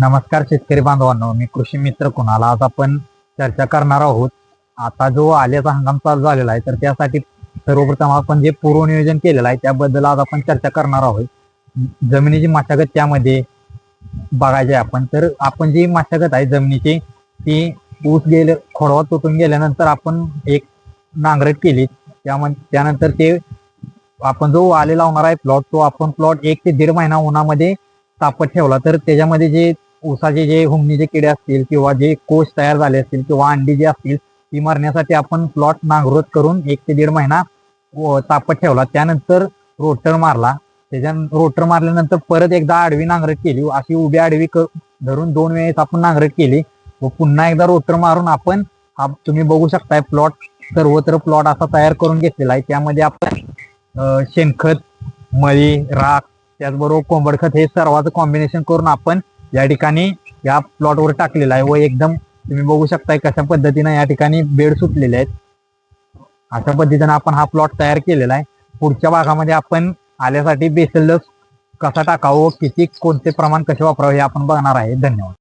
नमस्कार शेतकरी बांधवांनो, मी कृषी मित्र कुणाल. आज आपण चर्चा करणार आहोत. आता जो आल्याचा हंगाम चालू झालेला आहे, तर त्यासाठी सर्वप्रथम आपण जे पूर्वनियोजन केलेलं आहे त्याबद्दल आज आपण चर्चा करणार आहोत. जमिनीची मशागत त्यामध्ये बघायची आपण. तर आपण जी मशागत आहे जमिनीची, ती ऊस गेले खोडवा तुटून गेल्यानंतर आपण एक नांगरट केली. त्यानंतर ते आपण जो आले लावणार आहे प्लॉट, तो आपण प्लॉट 1 ते 1.5 महिना उन्हामध्ये तापत ठेवला. तर त्याच्यामध्ये जे ऊसाचे जे हुमणीचे किडे असतील किंवा जे कोष तयार झाले असतील किंवा अंडी जे असतील ती मारण्यासाठी आपण प्लॉट नांगरट करून 1 ते 1.5 महिना तापत ठेवला. त्यानंतर रोटर मारला. रोटर मारल्यानंतर परत एकदा आडवी नांगरट केली. अशी उभी आडवी धरून 2 वेळेस आपण नांगरट केली व पुन्हा एकदा रोटर मारून आपण हा तुम्ही बघू शकताय प्लॉट, सर्वत्र प्लॉट असा तयार करून घेतलेला आहे. त्यामध्ये आपण शेणखत, मळी, राख, त्याचबरोबर कोंबड खत हे सर्वांचं कॉम्बिनेशन करून आपण या ठिकाणी या प्लॉटवर टाकलेलं आहे व एकदम तुम्ही बघू शकताय कशा पद्धतीने या ठिकाणी बेड सुटलेले आहेत. अशा पद्धतीने आपण हा प्लॉट तयार केलेला आहे. पुढच्या भागामध्ये आपण आल्यासाठी बेसल डोस कसा टाकावं, किती, कोणते प्रमाण कसे वापरावे हे आपण बघणार आहे. धन्यवाद.